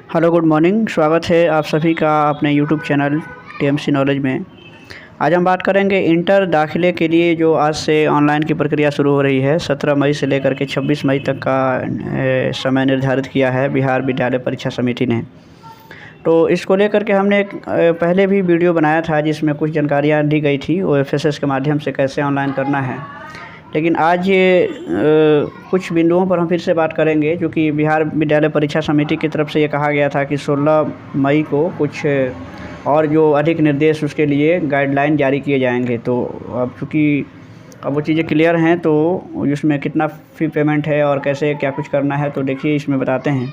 Hello, good morning. स्वागत है आप सभी का अपने यूट्यूब चैनल टीएमसी नॉलेज में। आज हम बात करेंगे इंटर दाखिले के लिए जो आज से ऑनलाइन की प्रक्रिया शुरू हो रही है। 17 मई से लेकर के 26 मई तक का समय निर्धारित किया है बिहार विद्यालय परीक्षा समिति ने। तो इसको लेकर के हमने एक पहले भी वीडियो बनाया था जिसमें कुछ जानकारियाँ दी गई थी OFSS के माध्यम से कैसे ऑनलाइन करना है। लेकिन आज कुछ बिंदुओं पर हम फिर से बात करेंगे, क्योंकि बिहार विद्यालय परीक्षा समिति की तरफ से ये कहा गया था कि 16 मई को कुछ और जो अधिक निर्देश उसके लिए गाइडलाइन जारी किए जाएंगे। तो अब चूँकि अब वो चीज़ें क्लियर हैं तो उसमें कितना फ़ी पेमेंट है और कैसे क्या कुछ करना है, तो देखिए इसमें बताते हैं।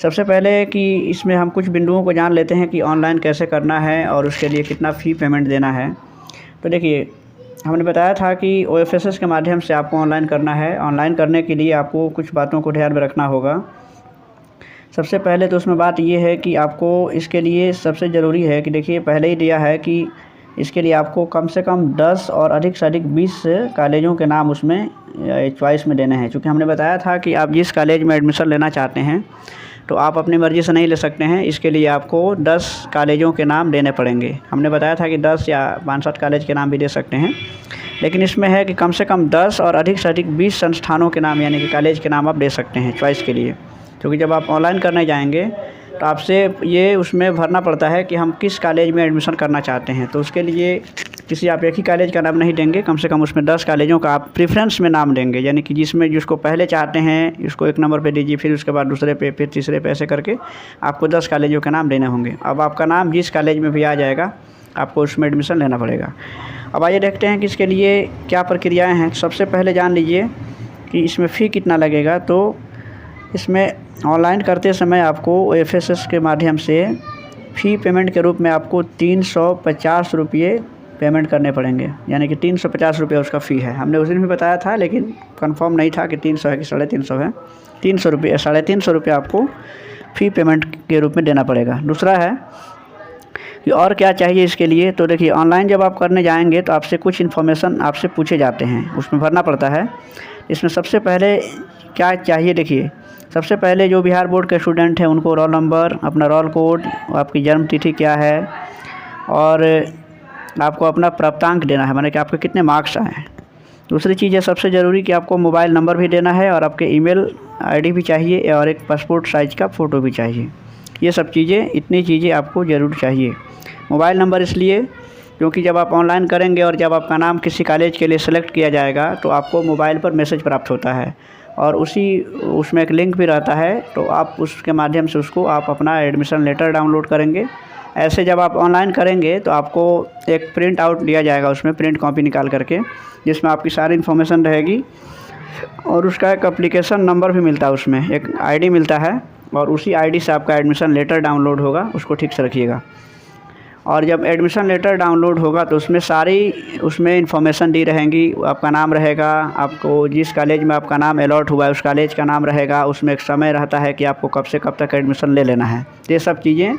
सबसे पहले कि इसमें हम कुछ बिंदुओं को जान लेते हैं कि ऑनलाइन कैसे करना है और उसके लिए कितना फ़ी पेमेंट देना है। तो देखिए, हमने बताया था कि OFSS के माध्यम से आपको ऑनलाइन करना है। ऑनलाइन करने के लिए आपको कुछ बातों को ध्यान में रखना होगा। सबसे पहले तो उसमें बात ये है कि आपको इसके लिए सबसे ज़रूरी है कि देखिए, पहले ही दिया है कि इसके लिए आपको कम से कम 10 और अधिक से अधिक 20 कॉलेजों के नाम उसमें चॉइस में देने हैं। क्योंकि हमने बताया था कि आप जिस कॉलेज में एडमिशन लेना चाहते हैं तो आप अपनी मर्ज़ी से नहीं ले सकते हैं। इसके लिए आपको 10 कॉलेजों के नाम देने पड़ेंगे। हमने बताया था कि 10 या 5-7 कॉलेज के नाम भी दे सकते हैं, लेकिन इसमें है कि कम से कम 10 और अधिक से अधिक 20 संस्थानों के नाम यानी कि कॉलेज के नाम आप दे सकते हैं चॉइस के लिए। क्योंकि जब आप ऑनलाइन करने जाएंगे तो आपसे ये उसमें भरना पड़ता है कि हम किस कॉलेज में एडमिशन करना चाहते हैं। तो उसके लिए किसी आप एक ही कॉलेज का नाम नहीं देंगे, कम से कम उसमें 10 कॉलेजों का आप प्रेफरेंस में नाम देंगे, यानी कि जिसको पहले चाहते हैं उसको एक नंबर पे दीजिए, फिर उसके बाद दूसरे पे, फिर तीसरे पे, ऐसे करके आपको 10 कॉलेजों के नाम देने होंगे। अब आपका नाम जिस कॉलेज में भी आ जाएगा आपको उसमें एडमिशन लेना पड़ेगा। अब आइए देखते हैं कि इसके लिए क्या प्रक्रियाएँ हैं। सबसे पहले जान लीजिए कि इसमें फ़ी कितना लगेगा। तो इसमें ऑनलाइन करते समय आपको OFSS के माध्यम से फ़ी पेमेंट के रूप में आपको 350 रुपये पेमेंट करने पड़ेंगे, यानी कि 350 रुपये उसका फ़ी है। हमने उस दिन भी बताया था, लेकिन कंफर्म नहीं था कि 300 है कि 350 है। 300 रुपये, 350 रुपये आपको फ़ी पेमेंट के रूप में देना पड़ेगा। दूसरा है कि और क्या चाहिए इसके लिए। तो देखिए, ऑनलाइन जब आप करने जाएंगे तो आपसे कुछ इन्फॉर्मेशन आपसे पूछे जाते हैं, उसमें भरना पड़ता है। इसमें सबसे पहले क्या चाहिए, देखिए, सबसे पहले जो बिहार बोर्ड के स्टूडेंट हैं उनको रोल नंबर, अपना रोल कोड, आपकी जन्म तिथि क्या है और आपको अपना प्राप्तांक देना है, माने कि आपके कितने मार्क्स आए हैं। दूसरी चीज़ है सबसे ज़रूरी कि आपको मोबाइल नंबर भी देना है और आपके ईमेल आईडी भी चाहिए और एक पासपोर्ट साइज़ का फ़ोटो भी चाहिए। ये सब चीज़ें, इतनी चीज़ें आपको ज़रूर चाहिए। मोबाइल नंबर इसलिए क्योंकि जब आप ऑनलाइन करेंगे और जब आपका नाम किसी कॉलेज के लिए सेलेक्ट किया जाएगा तो आपको मोबाइल पर मैसेज प्राप्त होता है और उसमें एक लिंक भी रहता है। तो आप उसके माध्यम से आप अपना एडमिशन लेटर डाउनलोड करेंगे। ऐसे जब आप ऑनलाइन करेंगे तो आपको एक प्रिंट आउट दिया जाएगा, उसमें प्रिंट कॉपी निकाल करके, जिसमें आपकी सारी इन्फॉर्मेशन रहेगी और उसका एक एप्लीकेशन नंबर भी मिलता है, उसमें एक आईडी मिलता है और उसी आईडी से आपका एडमिशन लेटर डाउनलोड होगा। उसको ठीक से रखिएगा। और जब एडमिशन लेटर डाउनलोड होगा तो उसमें इन्फॉर्मेशन दी रहेंगी। आपका नाम रहेगा, आपको जिस कॉलेज में आपका नाम अलॉट हुआ है उस कॉलेज का नाम रहेगा, उसमें एक समय रहता है कि आपको कब से कब तक एडमिशन ले लेना है। ये सब चीज़ें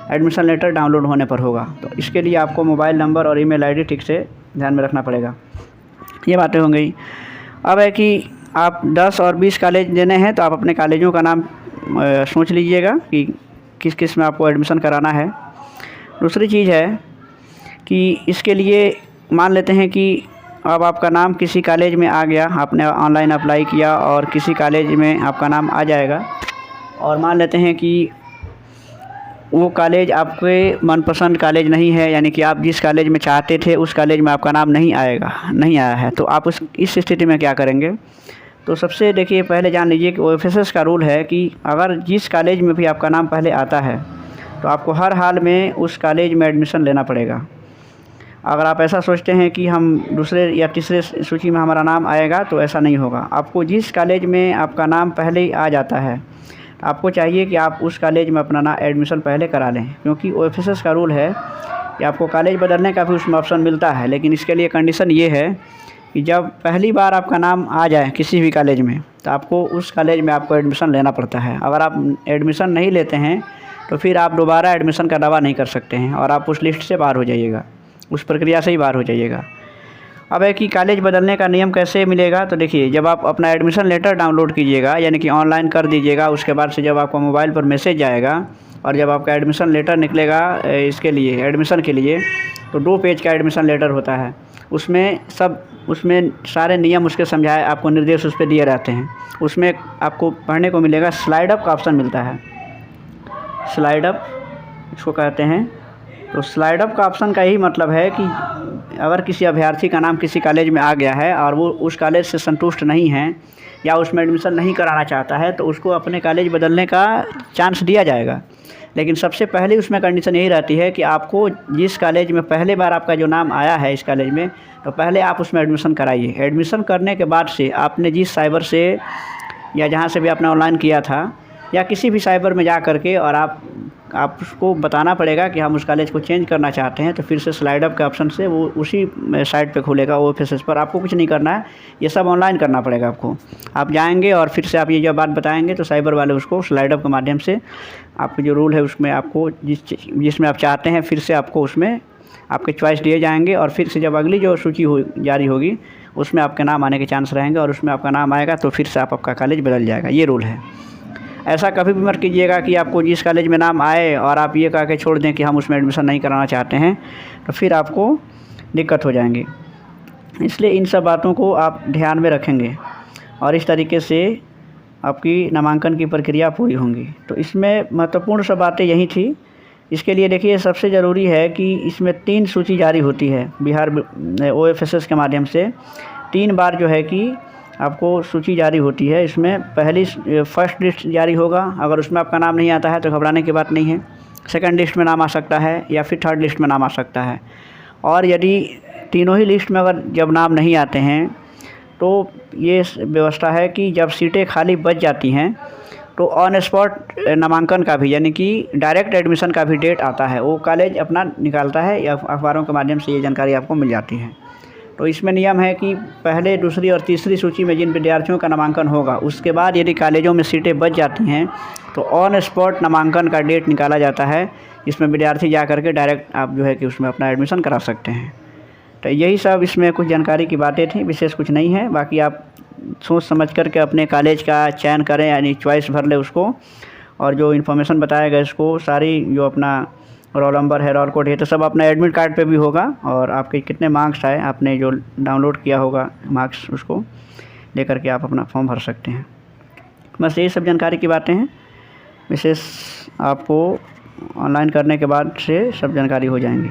एडमिशन लेटर डाउनलोड होने पर होगा। तो इसके लिए आपको मोबाइल नंबर और ईमेल आईडी ठीक से ध्यान में रखना पड़ेगा। ये बातें हो गई। अब है कि आप 10 और 20 कॉलेज देने हैं तो आप अपने कॉलेजों का नाम सोच लीजिएगा कि किस किस में आपको एडमिशन कराना है। दूसरी चीज़ है कि इसके लिए मान लेते हैं कि अब आपका नाम किसी कॉलेज में आ गया, आपने ऑनलाइन अप्लाई किया और किसी कॉलेज में आपका नाम आ जाएगा और मान लेते हैं कि वो कॉलेज आपके मनपसंद कॉलेज नहीं है, यानी कि आप जिस कॉलेज में चाहते थे उस कॉलेज में आपका नाम नहीं आया है। तो आप इस स्थिति में क्या करेंगे। तो सबसे देखिए, पहले जान लीजिए कि OFSS का रूल है कि अगर जिस कॉलेज में भी आपका नाम पहले आता है तो आपको हर हाल में उस कॉलेज में एडमिशन लेना पड़ेगा। अगर आप ऐसा सोचते हैं कि हम दूसरे या तीसरे सूची में हमारा नाम आएगा, तो ऐसा नहीं होगा। आपको जिस कॉलेज में आपका नाम पहले ही आ जाता है आपको चाहिए कि आप उस कॉलेज में अपना एडमिशन पहले करा लें, क्योंकि OFSS का रूल है कि आपको कॉलेज बदलने का भी उसमें ऑप्शन मिलता है। लेकिन इसके लिए कंडीशन ये है कि जब पहली बार आपका नाम आ जाए किसी भी कॉलेज में तो आपको उस कॉलेज में आपको एडमिशन लेना पड़ता है। अगर आप एडमिशन नहीं लेते हैं तो फिर आप दोबारा एडमिशन का दावा नहीं कर सकते हैं और आप उस लिस्ट से बाहर हो जाइएगा, उस प्रक्रिया से ही बाहर हो जाइएगा। अब है कि कॉलेज बदलने का नियम कैसे मिलेगा, तो देखिए जब आप अपना एडमिशन लेटर डाउनलोड कीजिएगा यानी कि ऑनलाइन कर दीजिएगा, उसके बाद से जब आपको मोबाइल पर मैसेज आएगा और जब आपका एडमिशन लेटर निकलेगा इसके लिए एडमिशन के लिए, तो 2 पेज का एडमिशन लेटर होता है। उसमें सारे नियम उसके समझाए आपको निर्देश उस पर दिए रहते हैं। उसमें आपको पढ़ने को मिलेगा, स्लाइड अप का ऑप्शन मिलता है। स्लाइड अप इसको कहते हैं। तो स्लाइड अप का ऑप्शन का यही मतलब है कि अगर किसी अभ्यर्थी का नाम किसी कॉलेज में आ गया है और वो उस कॉलेज से संतुष्ट नहीं है या उसमें एडमिशन नहीं कराना चाहता है, तो उसको अपने कॉलेज बदलने का चांस दिया जाएगा। लेकिन सबसे पहले उसमें कंडीशन यही रहती है कि आपको जिस कॉलेज में पहले बार आपका जो नाम आया है इस कॉलेज में, तो पहले आप उसमें एडमिशन कराइए। एडमिशन करने के बाद से आपने जिस साइबर से या जहाँ से भी आपने ऑनलाइन किया था या किसी भी साइबर में जा कर के और आप उसको बताना पड़ेगा कि हम उस कॉलेज को चेंज करना चाहते हैं, तो फिर से स्लाइड अप के ऑप्शन से वो उसी साइट पे खुलेगा, OFSS पर। आपको कुछ नहीं करना है, ये सब ऑनलाइन करना पड़ेगा आपको। आप जाएंगे और फिर से आप ये जब बात बताएंगे तो साइबर वाले उसको स्लाइड अप के माध्यम से आपके जो रूल है उसमें आपको जिसमें आप चाहते हैं फिर से आपको उसमें आपके चॉइस दिए जाएंगे और फिर से जब अगली जो सूची जारी होगी उसमें आपके नाम आने के चांस रहेंगे और उसमें आपका नाम आएगा तो फिर से आपका कॉलेज बदल जाएगा। ये रूल है। ऐसा कभी भी मत कीजिएगा कि आपको जिस कॉलेज में नाम आए और आप ये कह के छोड़ दें कि हम उसमें एडमिशन नहीं कराना चाहते हैं, तो फिर आपको दिक्कत हो जाएंगी। इसलिए इन सब बातों को आप ध्यान में रखेंगे और इस तरीके से आपकी नामांकन की प्रक्रिया पूरी होंगी। तो इसमें महत्वपूर्ण सब बातें यही थी। इसके लिए देखिए सबसे ज़रूरी है कि इसमें 3 सूची जारी होती है बिहार OFSS के माध्यम से। 3 बार जो है कि आपको सूची जारी होती है। इसमें पहली फर्स्ट लिस्ट जारी होगा, अगर उसमें आपका नाम नहीं आता है तो घबराने की बात नहीं है। सेकंड लिस्ट में नाम आ सकता है या फिर थर्ड लिस्ट में नाम आ सकता है। और यदि तीनों ही लिस्ट में अगर जब नाम नहीं आते हैं तो ये व्यवस्था है कि जब सीटें खाली बच जाती हैं तो ऑन स्पॉट नामांकन का भी यानी कि डायरेक्ट एडमिशन का भी डेट आता है, वो कॉलेज अपना निकालता है या अखबारों के माध्यम से ये जानकारी आपको मिल जाती है। तो इसमें नियम है कि पहले, दूसरी और तीसरी सूची में जिन विद्यार्थियों का नामांकन होगा उसके बाद यदि कॉलेजों में सीटें बच जाती हैं तो ऑन स्पॉट नामांकन का डेट निकाला जाता है, जिसमें विद्यार्थी जा कर के डायरेक्ट आप जो है कि उसमें अपना एडमिशन करा सकते हैं। तो यही सब इसमें कुछ जानकारी की बातें थी, विशेष कुछ नहीं है। बाकी आप सोच समझ कर के अपने कॉलेज का चयन करें, यानी चॉइस भर ले उसको, और जो इन्फॉर्मेशन बताया गया इसको सारी जो अपना रोल नंबर है, रोल कोड है, तो सब अपना एडमिट कार्ड पे भी होगा और आपके कितने मार्क्स आए आपने जो डाउनलोड किया होगा मार्क्स, उसको लेकर के आप अपना फॉर्म भर सकते हैं। बस यही सब जानकारी की बातें हैं, विशेष आपको ऑनलाइन करने के बाद से सब जानकारी हो जाएंगी।